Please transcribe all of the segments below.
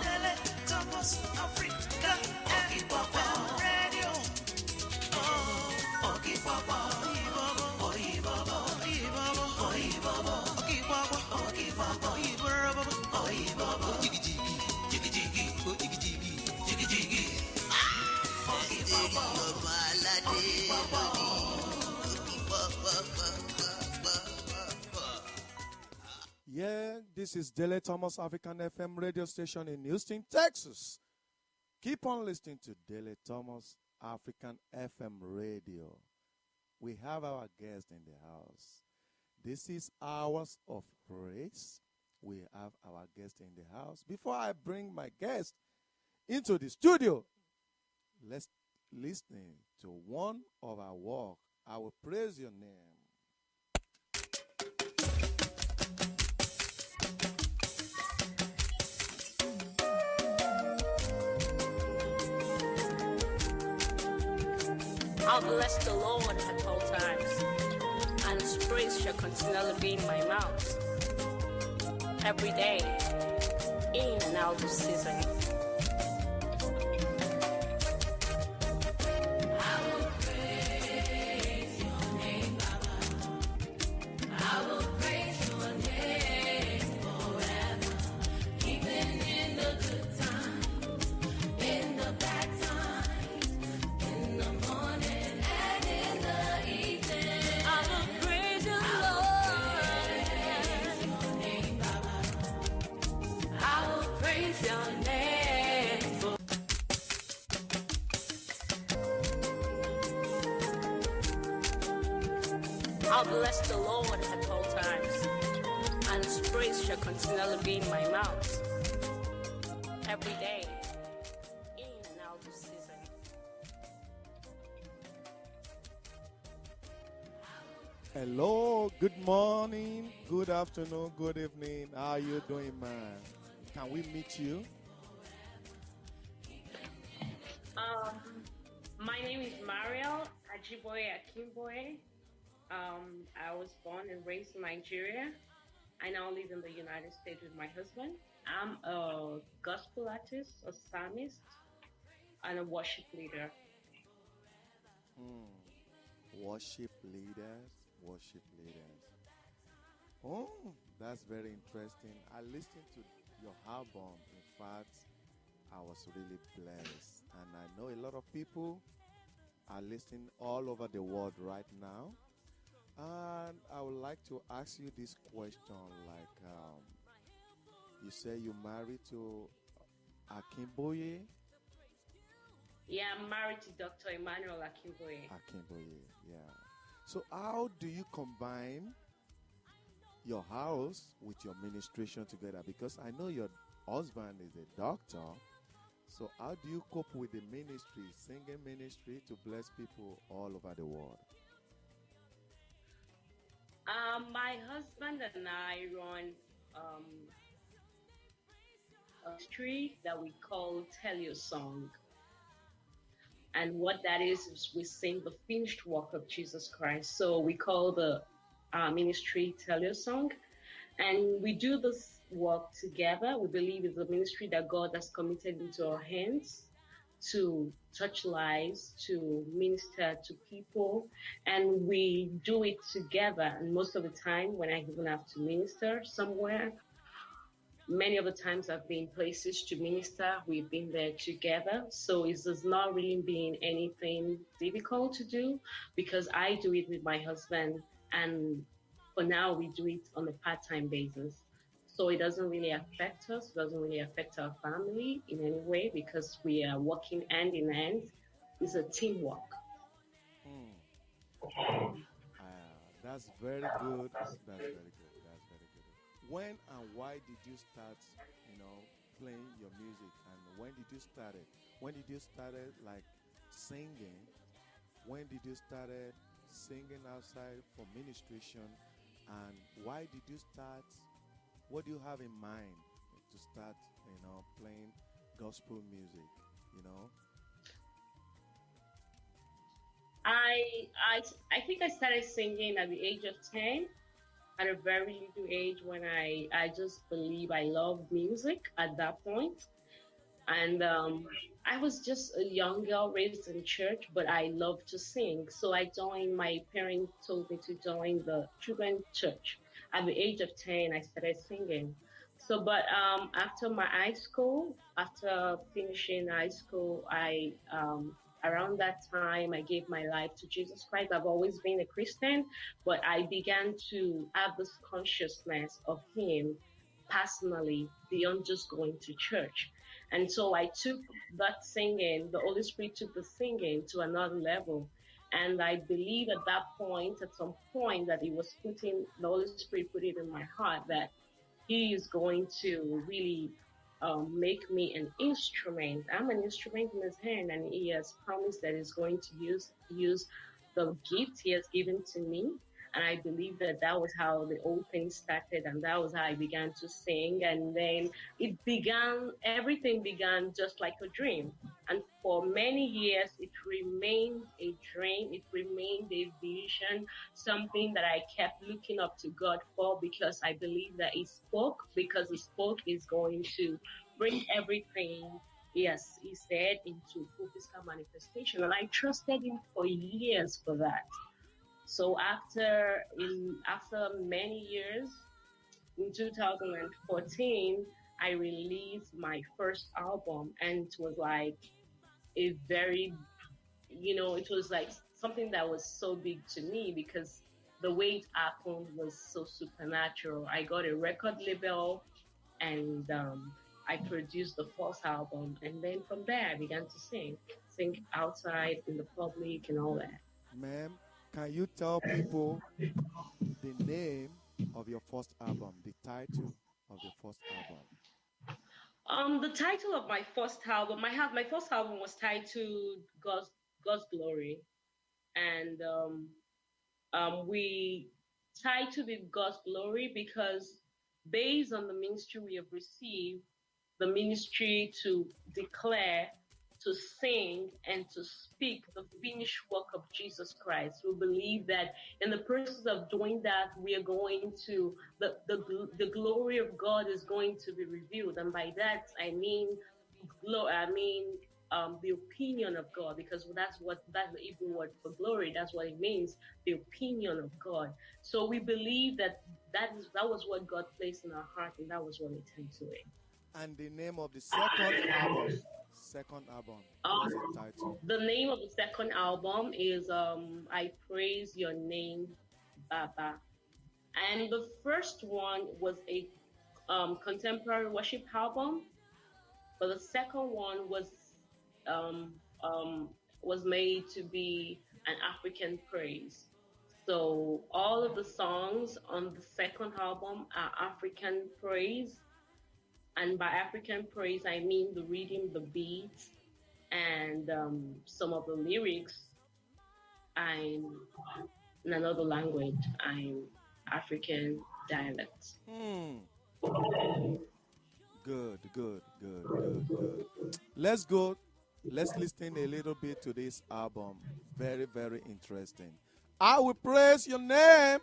Dele, Thomas, Africa, Radio. Yeah, this is Dele Thomas African FM radio station in Houston, Texas. Keep on listening to Dele Thomas African FM radio. We have our guest in the house. This is hours of praise. We have our guest in the house. Before I bring my guest into the studio, let's listen to one of our work. I will praise your name. I'll bless the Lord at all times, and his praise shall continually be in my mouth. Every day, in and out of season. I will praise your name, Baba. I will praise your name forever, even in the good times, in the bad times, in the morning and in the evening. I will praise you, Lord. Your name, Baba. I will praise your name for I'll bless the Lord at all times, and his praise shall continually be in my mouth. Every day, in and out of season. Hello, good morning, good afternoon, good evening. How are you doing, man? Can we meet you? My name is Mariel Akinboye. I was born and raised in Nigeria. I now live in the United States with my husband. I'm a gospel artist, a psalmist, and a worship leader. Worship leaders. Oh, that's very interesting. I listened to your album. In fact, I was really blessed. And I know a lot of people are listening all over the world right now. And I would like to ask you this question. Like, you say you married to Akinboye? Yeah, I'm married to Dr. Emmanuel Akinboye. Akinboye, yeah. So how do you combine your house with your ministration together? Because I know your husband is a doctor. So how do you cope with the ministry, singing ministry, to bless people all over the world? My husband and I run a ministry that we call Tell Your Song. And what that is we sing the finished work of Jesus Christ. So we call the ministry Tell Your Song. And we do this work together. We believe it's a ministry that God has committed into our hands to touch lives, to minister to people. And we do it together. And most of the time, when I even have to minister somewhere, many of the times I've been places to minister, we've been there together. So it has not really been anything difficult to do because I do it with my husband. And for now, we do it on a part-time basis. So it doesn't really affect us, doesn't really affect our family in any way because we are working hand in hand. It's a teamwork. That's very good. That's very good. When and why did you start, playing your music? And when did you start it? When did you start it, like, singing? When did you start it singing outside for ministration? And why did you start? What do you have in mind to start, playing gospel music, I think I started singing at the age of 10. at a very little age when I just believe I love music at that point. And I was just a young girl raised in church, but I love to sing. So I joined, my parents told me to join the children's church. At the age of 10, I started singing. So, but after my high school, after finishing high school, around that time, I gave my life to Jesus Christ. I've always been a Christian, but I began to have this consciousness of Him personally beyond just going to church. And so I took that singing, the Holy Spirit took the singing to another level. And I believe at that point, at some point, that He was putting, the Holy Spirit put it in my heart that He is going to really make me an instrument. I'm an instrument in His hand, and He has promised that He's going to use the gift He has given to me. And I believe that that was how the whole thing started, and that was how I began to sing. And then everything began just like a dream. And for many years, it remained a dream. It remained a vision, something that I kept looking up to God for, because I believe that He spoke, because He spoke is going to bring everything, yes, He said, into full physical manifestation. And I trusted Him for years for that. So after many years, in 2014, I released my first album, and it was like a very, it was like something that was so big to me, because the way it happened was so supernatural. I got a record label, and I produced the first album, and then from there I began to sing outside in the public and all that. Ma'am, can you tell people the name of your first album, the title of your first album? The title of my first album, my first album was titled God's Glory, and we titled it God's Glory because, based on the ministry we have received, the ministry to declare, to sing, and to speak the finished work of Jesus Christ. We believe that in the process of doing that, we are going to, the glory of God is going to be revealed. And by that, I mean the opinion of God, because that's the Hebrew word for glory. That's what it means, the opinion of God. So we believe that was what God placed in our heart, and that was what we turned to it. And the name of the second album? What's the title? The name of the second album is I Praise Your Name, Baba. And the first one was a contemporary worship album, but the second one was made to be an African praise. So all of the songs on the second album are African praise. And by African praise, I mean the rhythm, the beats, and some of the lyrics. I'm in another language. I'm African dialect. Good. Let's listen a little bit to this album. Very, very interesting. I will praise your name.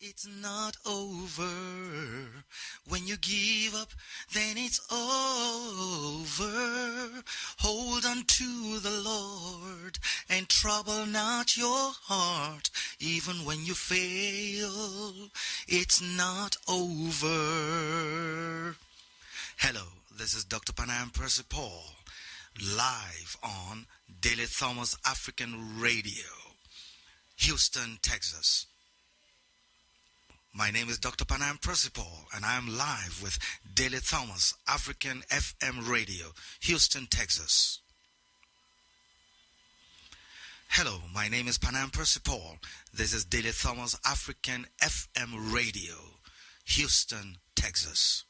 It's not over. When you give up, then it's over. Hold on to the Lord and trouble not your heart. Even when you fail, it's not over. Hello, this is Dr. Panam Percy Paul, live on Dele Thomas African Radio, Houston, Texas. My name is Dr. Panam Percy Paul, and I am live with Dele Thomas African FM Radio, Houston, Texas. Hello, my name is Panam Percy Paul. This is Dele Thomas African FM Radio, Houston, Texas.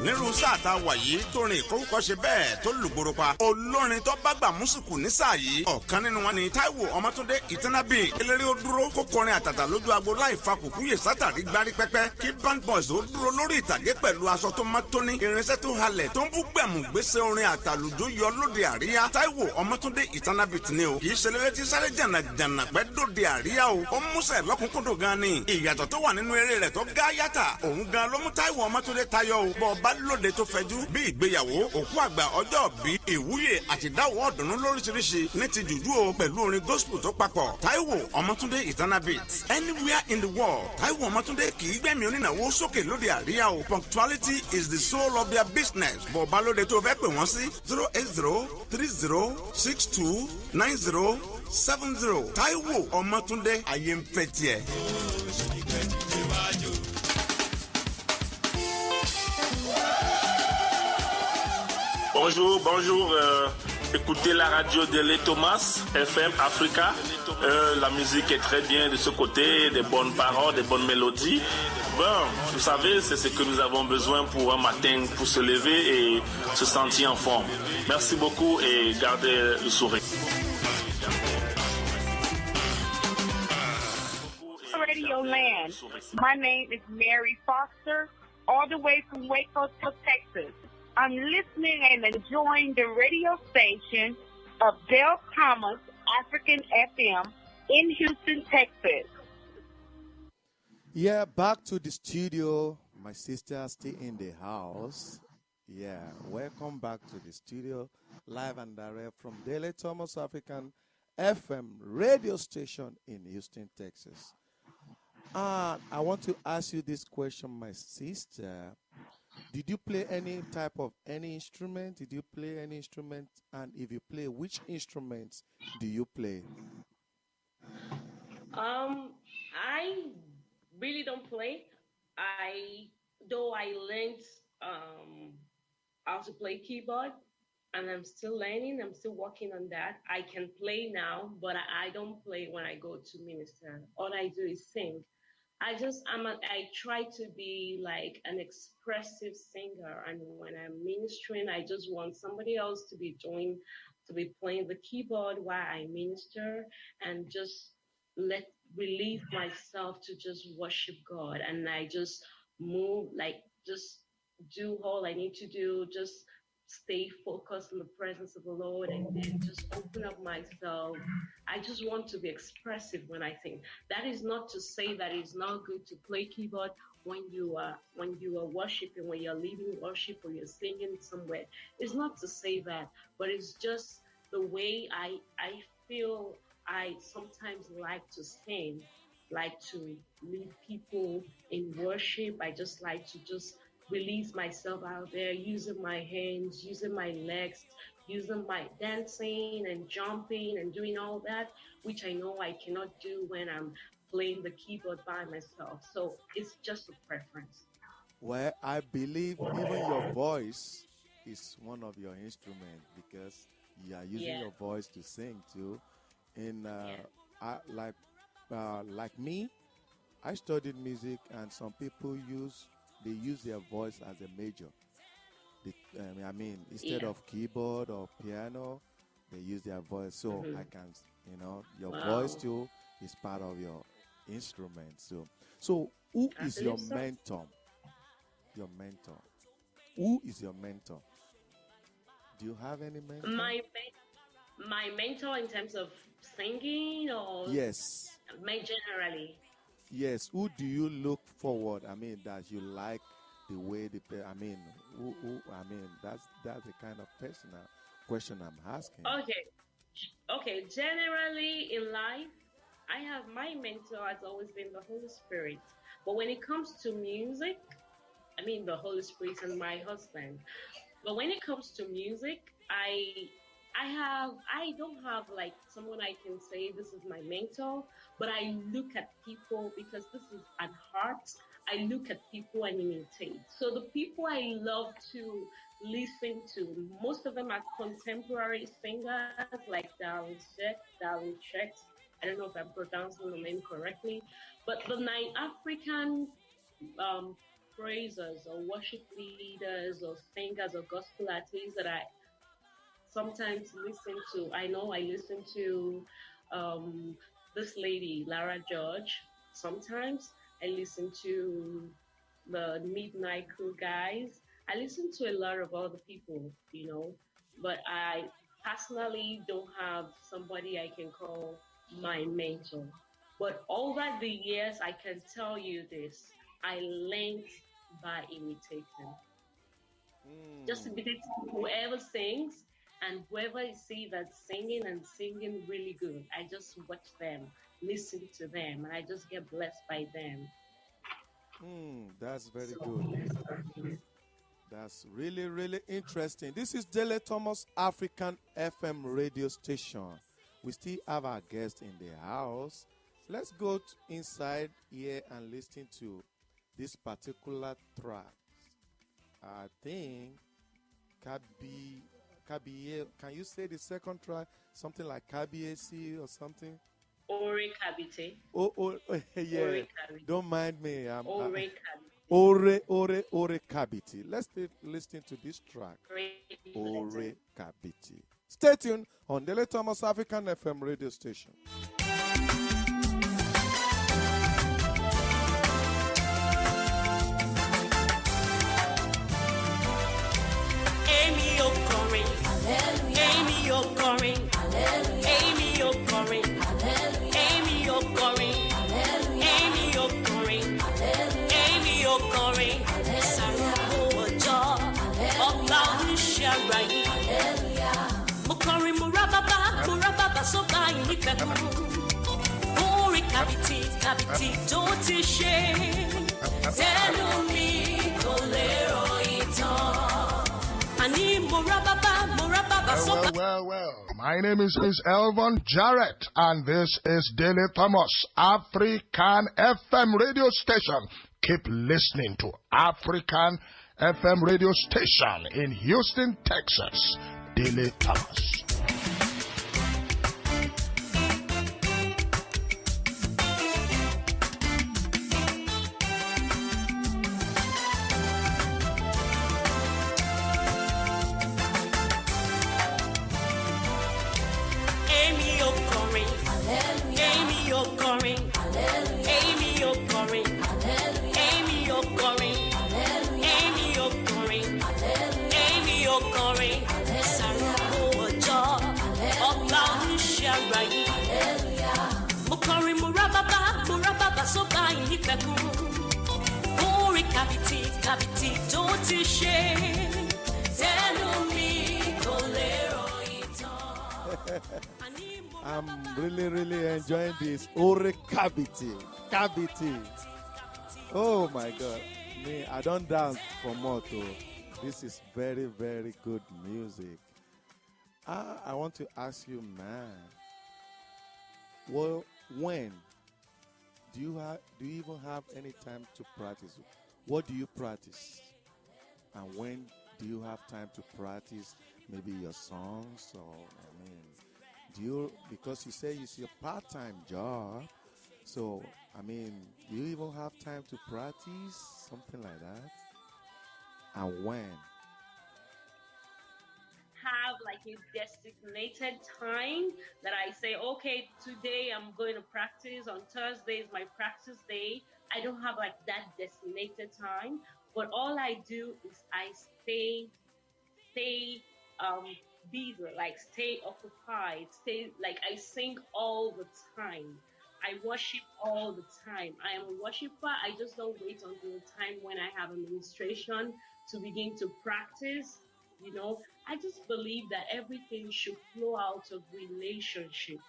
nírú sáà tá a wà yìí tó rin ìkórúkọ ṣe bẹ́ẹ̀ tó lùgbòrò pa olórin tó bá gbà músìkù ní sáà yìí ọ̀kan nínú wọn ni Táíwò Ọmọ́túndé Ìtànàbí eléré ó dúró kó kọrin àtàtà lójú agbo láì fa kùkúyè sátàrí gbárí pẹ́pẹ́ kí band boys ó dúró lórí ìtàgé pẹ̀lú aṣọ tó má tóní irinṣẹ́ tó halẹ̀ tó ń bú gbẹ̀mù gbèsè orin àtàlùjó yọ lóde àríyá Táíwò Ọmọ́túndé Ìtànàbí ni o kì í ṣe léré tí sáré jànàjànà pẹ́ dòde àríyá o ó músẹ̀ lọ́kùnkúndùn gan ni ìyàtọ̀ tó wà nínú eré rẹ̀ tó gá yàtà òun gan ló mú Táíwò Ọmọ́túndé tayọ o bọ́ ọba lóde tó fẹjú bí ìgbéyàwó òkú àgbà ọjọ́ bí ìwúyè àti dáwọ́ ọ̀dùnnú lóríṣiríṣi ní ti jùjú o pẹ̀lú orin gospel tó papọ̀ Táíwò Ọmọ́túndé Ìtànàbí anywhere in the world Táíwò Ọmọ́túndé kì í gbẹ̀mí onínáwó sókè lóde àríyá o punctuality is the soul of their business bọ́ ọba lóde tó fẹ́ pè wọ́n sí 08030629070 Táíwò Ọmọ́túndé ayé ń fẹ́ tiẹ̀. Bonjour. Écoutez la radio Dele FM Africa. La musique est très bien de ce côté, des bonnes paroles, des bonnes mélodies. Bon, vous savez, c'est ce que nous avons besoin pour un matin, pour se lever et se sentir en forme. Merci beaucoup et gardez le sourire. Radio Land. My name is Mary Foster, all the way from Waco, Texas. I'm listening and enjoying the radio station of Dele Thomas African FM in Houston, Texas. Yeah, back to the studio. My sister still in the house. Yeah, welcome back to the studio, live and direct from Dele Thomas African FM radio station in Houston, Texas. I want to ask you this question, my sister. Did you play any type of any instrument? Did you play any instrument? And if you play, which instruments do you play? I really don't play. I learned how to play keyboard, and I'm still learning. I'm still working on that. I can play now, but I don't play when I go to minister. All I do is sing. I try to be like an expressive singer, and when I'm ministering, I just want somebody else to be playing the keyboard while I minister, and just relieve myself to just worship God, and I just move, like just do all I need to do, just stay focused on the presence of the Lord, and then just open up myself. I just want to be expressive when I sing. That is not to say that it's not good to play keyboard when you are worshiping, when you're leading worship or you're singing somewhere. It's not to say that, but it's just the way I feel. I sometimes like to sing, like to lead people in worship. I just like to just release myself out there, using my hands, using my legs, using my dancing and jumping and doing all that, which I know I cannot do when I'm playing the keyboard by myself. So it's just a preference. Well, I believe even your voice is one of your instruments, because you are using your voice to sing too. Like me, I studied music, and some people use their voice as a major. Instead of keyboard or piano, they use their voice. So I can, your voice too is part of your instrument. So who is your mentor? Your mentor. Who is your mentor? Do you have any mentor? My mentor in terms of singing, or yes, generally. Yes, who do you look forward? That you like the way they play. That's the kind of personal question I'm asking. Okay. Generally in life, I have my mentor has always been the Holy Spirit. But when it comes to music, the Holy Spirit and my husband. But when it comes to music, I don't have like someone I can say this is my mentor, but I look at people, because this is at heart. I look at people and imitate. So the people I love to listen to, most of them are contemporary singers like Dele. I don't know if I'm pronouncing the name correctly, but the African praisers or worship leaders or singers or gospel artists that I sometimes listen to. I know I listen to this lady, Lara George. Sometimes I listen to the Midnight Crew guys. I listen to a lot of other people, but I personally don't have somebody I can call my mentor. But over the years, I can tell you this: I learned by imitating. Just imitate whoever sings and whoever I see that's singing and singing really good. I just watch them, listen to them, and I just get blessed by them. That's very good. That's really, really interesting. This is Dele Thomas African FM radio station. We still have our guest in the house. Let's go inside here and listen to this particular track. I think Kabiye. Can you say the second track? Something like Kabiyesi or something? Ore Kabite. Oh, yeah. Ore Kabite. Don't mind me. Ore Kabite. Ore Kabiti. Let's listen to this track. Ore Kabiti. Stay tuned on Dele Thomas African FM radio station. Amy O'Corin, Amy O'Corin, Amy O'Corin, Amy O'Corin, Amy O'Corin, Amy O'Corin, Saruko Ojo, Ọba Oníṣẹ́ Mokorin Murababa Soba Ìnífẹ̀kùn, Ore Kabiti, Kabiti tó ti ṣe, tẹnu mi kò lè rọ ìtàn. Well. My name is Elvon Jarrett, and this is Dele Thomas African FM radio station. Keep listening to African FM radio station in Houston, Texas. Dele Thomas. I'm really enjoying this. Ore Kabiti. Oh my God. Me, I don't dance for motto. This is very, very good music. I want to ask you, man. Well, when do you even have any time to practice? What do you practice? And when do you have time to practice maybe your songs because you say it's your part-time job, so do you even have time to practice something like that? And when? Have like a designated time that I say, okay, today I'm going to practice. On Thursday is my practice day. I don't have like that designated time, but all I do is I stay busy, like stay occupied, I sing all the time. I worship all the time. I am a worshiper. I just don't wait until the time when I have administration to begin to practice. I just believe that everything should flow out of relationship.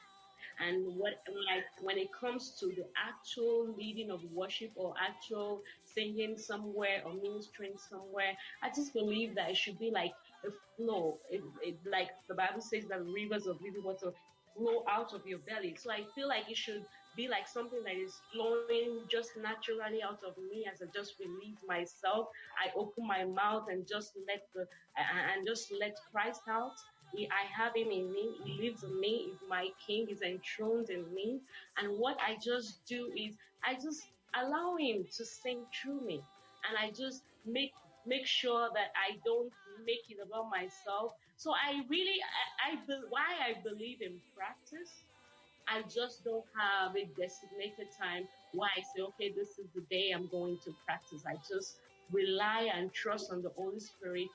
And when it comes to the actual leading of worship or actual singing somewhere or ministering somewhere, I just believe that it should be like a flow. Like the Bible says that rivers of living water flow out of your belly. So I feel like it should be like something that is flowing just naturally out of me as I just release myself. I open my mouth and just let Christ out. I have him in me. He lives in me. He's my king. He's enthroned in me. And what I just do is I just allow him to sing through me. and I just make sure that I don't make it about myself. So I really, why I believe in practice. I just don't have a designated time why I say, okay, this is the day I'm going to practice. I just rely and trust on the Holy Spirit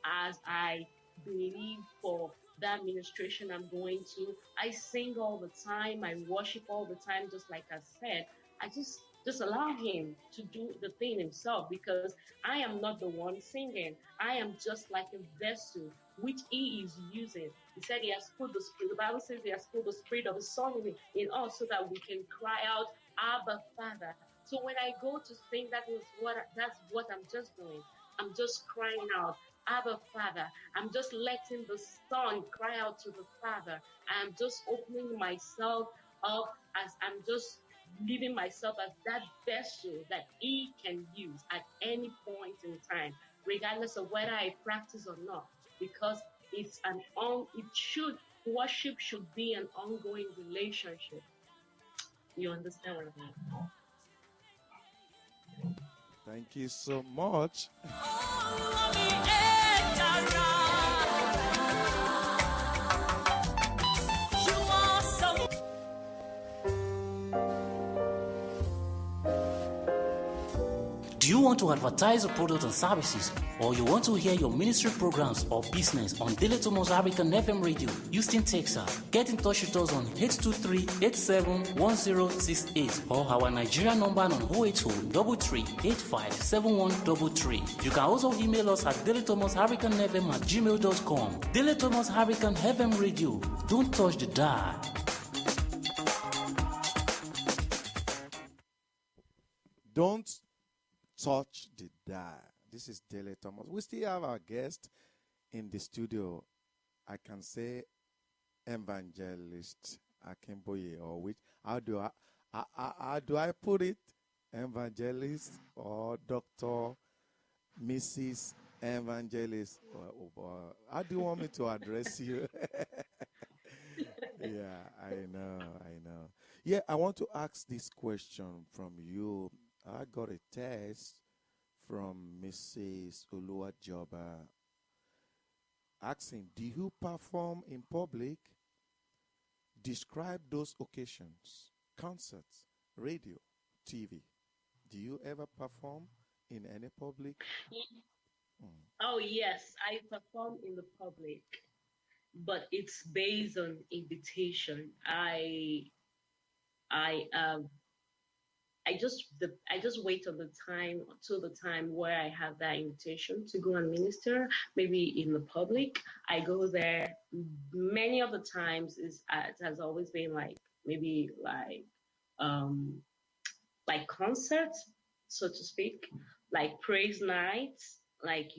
as I believe for that ministration I'm going to. I sing all the time. I worship all the time, just like I said. I just allow him to do the thing himself, because I am not the one singing. I am just like a vessel which he is using. He said he has put the spirit, the Bible says he has put the spirit of the song in us so that we can cry out, Abba Father. So when I go to sing, that's what I'm just doing. I'm just crying out, Abba Father. I'm just letting the Son cry out to the Father. I'm just opening myself up, as I'm just leaving myself as that vessel that he can use at any point in time, regardless of whether I practice or not, because worship should be an ongoing relationship. You understand what I mean? Thank you so much. Do you want to advertise your products and services, or you want to hear your ministry programs or business on Dele Thomas African FM Radio, Houston, Texas? Get in touch with us on 823-871068 or our Nigeria number on 080-33-85-7133. You can also email us at delethomasafricanfm@gmail.com. Dele Thomas African FM Radio. Don't touch the dial. Don't touch the dial. This is Dele Thomas. We still have our guest in the studio. I can say Evangelist Akinboye, or which how do I put it? Evangelist or Dr. Mrs. Evangelist? How do you want me to address you? Yeah, I know. Yeah, I want to ask this question from you. I got a text from Mrs. Oluwajoba asking, do you perform in public? Describe those occasions, concerts, radio, TV. Do you ever perform in any public? Oh, yes, I perform in the public, but it's based on invitation. I just wait till the time where I have that invitation to go and minister, maybe in the public. I go there. Many of the times it has always been like concerts, so to speak, like praise nights, like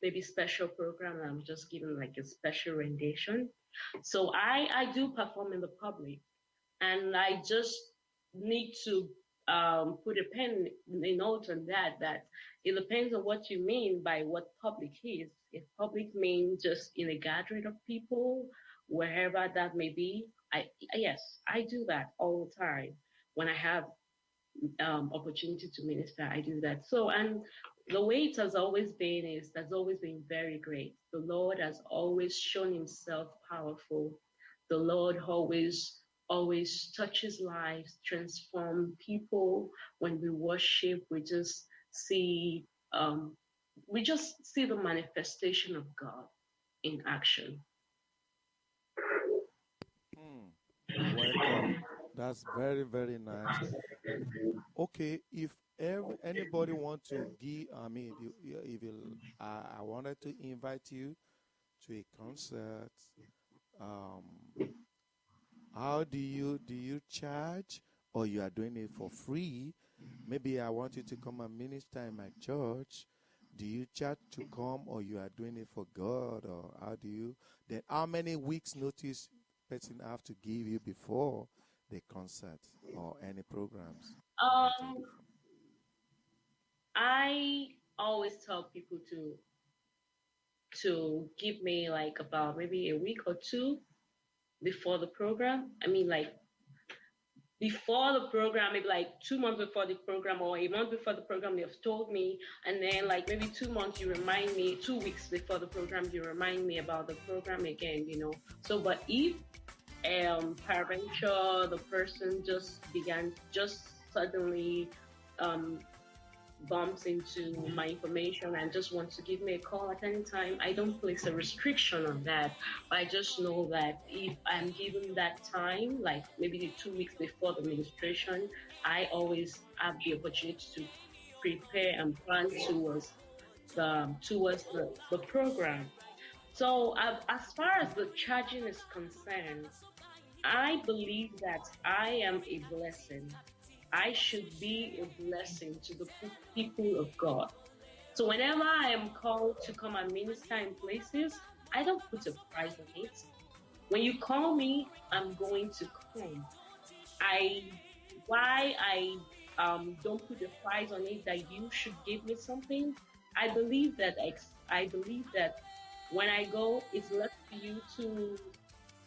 maybe special program. I'm just giving like a special rendition. So I do perform in the public, and I just need to put a note on that it depends on what you mean by what public is. If public means just in a gathering of people, wherever that may be, yes, I do that all the time. When I have opportunity to minister, I do that. So, and the way it has always been very great. The Lord has always shown himself powerful. The Lord always touches lives, transform people. When we worship, we just see the manifestation of God in action. Welcome. That's very, very nice. Okay, if anybody want to give, I wanted to invite you to a concert. How do you charge, or you are doing it for free? Maybe I want you to come and minister in my church. Do you charge to come, or you are doing it for God, or how do you? Then how many weeks notice person have to give you before the concert or any programs? I always tell people to give me like about maybe a week or two before the program. I mean, like before the program, maybe like 2 months before the program or a month before the program, they've told me, and then like maybe 2 months you remind me, 2 weeks before the program you remind me about the program again, So, but if peradventure the person just suddenly bumps into my information and just wants to give me a call at any time, I don't place a restriction on that. But I just know that if I'm given that time, like maybe the 2 weeks before the administration, I always have the opportunity to prepare and plan towards the program. So as far as the charging is concerned, I believe that I am a blessing. I should be a blessing to the people of God. So whenever I am called to come and minister in places, I don't put a price on it. When you call me, I'm going to come. Why I don't put a price on it that you should give me something, I believe that when I go, it's left for you to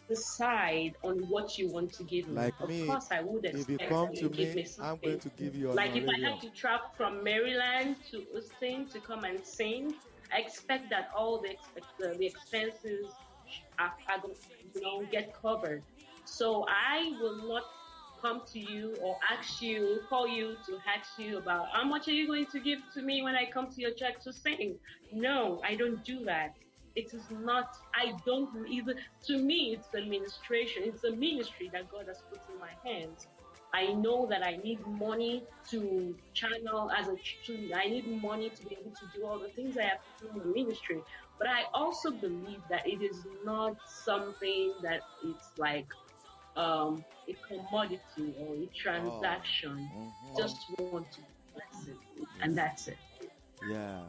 decide on what you want to give me. Like of me, course, I would expect if you come that to you give me, me something. I'm going to give you Like if I honorarium. have to travel from Maryland to Houston to come and sing, I expect that all the expenses are going to get covered. So I will not come to you or call you to ask you about how much are you going to give to me when I come to your church to sing. No, I don't do that. It is not, I don't even, to me, it's administration. It's a ministry that God has put in my hands. I know that I need money to channel I need money to be able to do all the things I have to do in the ministry. But I also believe that it is not something that it's like a commodity or a transaction. Just want to bless it, and that's it. Yeah,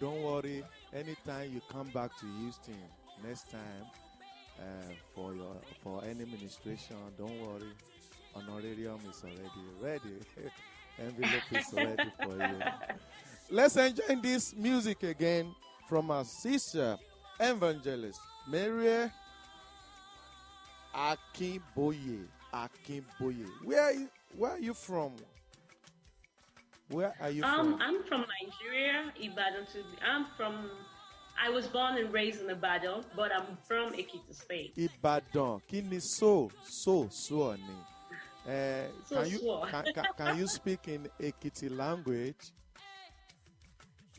don't worry. Anytime you come back to Houston next time for any administration, don't worry. Honorarium is already ready. Envelope is ready for you. Let's enjoy this music again from our sister evangelist Mariel Akinboye. Where are you from? Where are you from? I'm from Nigeria, Ibadan. I was born and raised in Ibadan, but I'm from Ekiti State. Ibadan. Kini so ni. Can you speak in Ekiti language?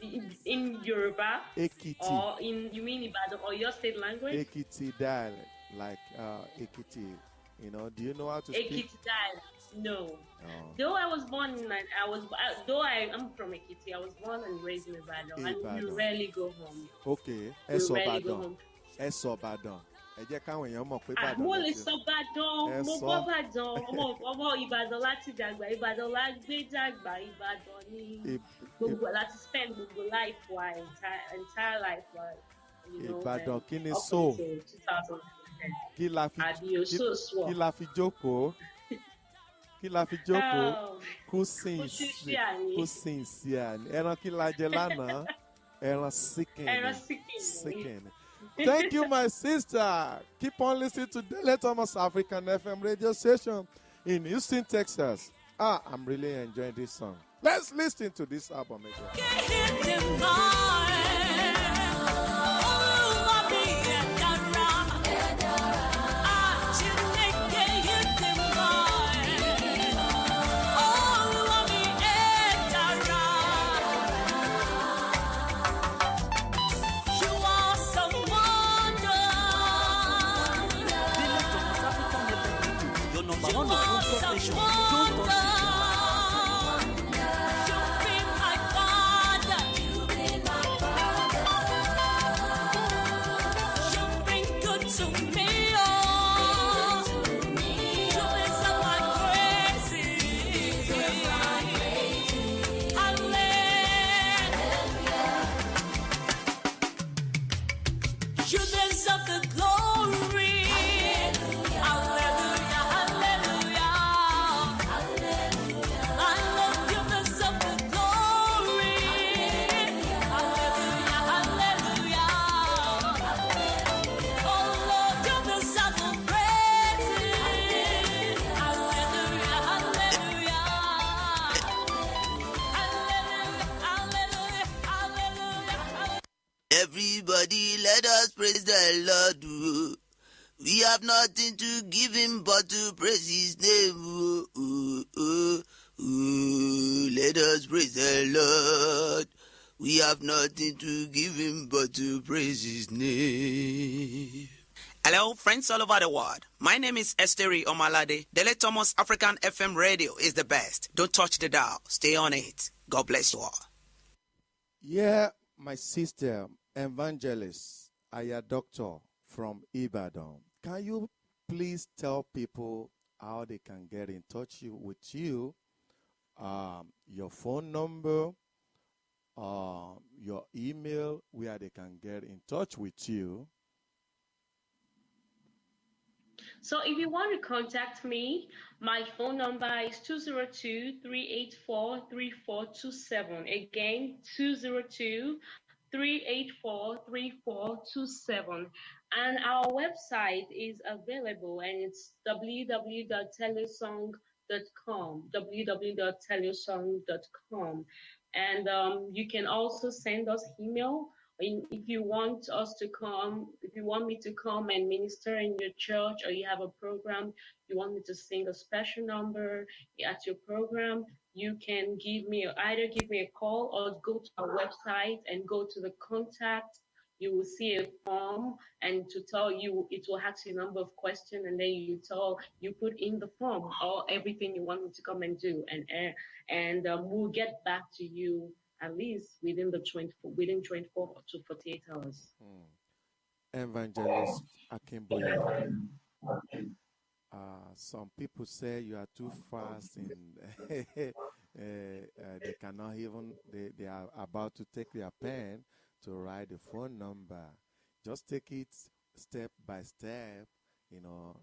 In Yoruba? Ekiti. Or you mean Ibadan or your state language? Ekiti dialect, like Ekiti. Do you know how to speak? Ekiti dialect. No. Oh. Though I was born in, I'm from Ekiti. I was born and raised in Ibadan, and you rarely go home. Okay. Esobadan. Ẹ jẹ́ káwọn èèyàn mọ̀ pé Ìbàdàn. Mo lè sọ Ìbàdàn, mo gbọ́ Ìbàdàn, ọmọ Ìbàdàn láti dàgbà, Ìbàdàn la gbé dàgbà, Ìbàdàn ní gbogbo láti spend gbogbo life wa, entire life wa. Ìbàdàn kí ni so? Kí la fi jókòó? Kó sìn sí àní. Ẹran kí la jẹ lánàá? Ẹran síkìn. Thank you, my sister. Keep on listening to Dele Thomas African FM radio station in Houston, Texas. I'm really enjoying this song. Let's listen to this album again. Let us praise the Lord. Oh. We have nothing to give him but to praise his name. Oh, oh, oh, oh. Let us praise the Lord. We have nothing to give him but to praise his name. Hello, friends all over the world. My name is Esteri Omalade. Dele Thomas African FM Radio is the best. Don't touch the dial. Stay on it. God bless you all. Yeah, my sister, evangelist, Aya Doctor from Ibadan. Can you please tell people how they can get in touch with you? Your phone number, your email, where they can get in touch with you. So if you want to contact me, my phone number is 202-384-3427. Again, 202-384-3427. And our website is available, and it's www.telesong.com, www.telesong.com. And you can also send us email. If you want us to come, if you want me to come and minister in your church, or you have a program, you want me to sing a special number at your program, you can either give me a call or go to our website and go to the contact. You will see a form, and to tell you, it will ask you a number of questions, and then you put in the form or everything you want me to come and do, and we'll get back to you at least within 24 to 48 hours. Evangelist Akinboye. Some people say you are too fast in they cannot even, they are about to take their pen to write the phone number. Just take it step by step,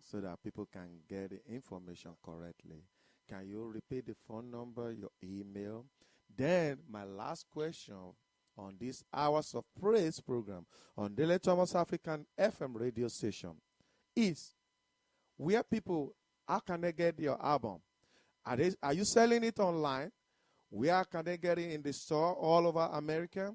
so that people can get the information correctly. Can you repeat the phone number, your email? Then my last question on this Hours of Praise program on Dele Thomas African FM radio station is, where people, how can they get your album? Are you selling it online? Where can they get it in the store all over America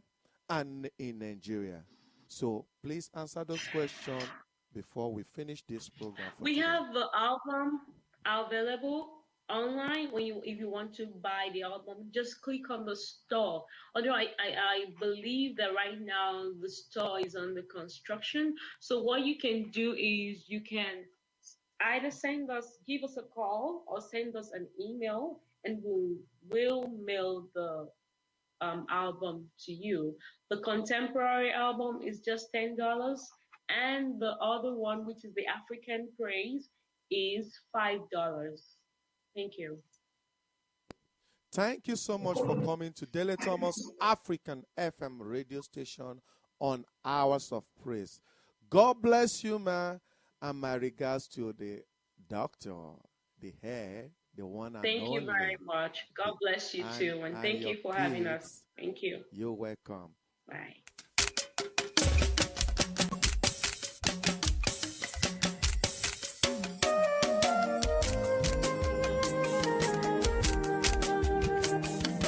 and in Nigeria? So please answer those questions before we finish this program. We have the album available online. If you want to buy the album, just click on the store. Although I believe that right now the store is under construction. So what you can do is you can either give us a call or send us an email, and we'll mail the album to you. The contemporary album is just $10, and the other one, which is the African Praise, is $5. Thank you. Thank you so much for coming to Dele Thomas African FM radio station on Hours of Praise. God bless you, man. And my regards to the doctor, the head, the one and only. Thank you very much. God bless you too. And thank you for having us. Thank you. You're welcome. Bye.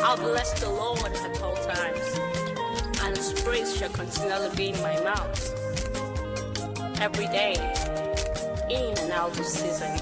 I'll bless the Lord at all times, and his praise shall continually be in my mouth. Every day, in and out of season.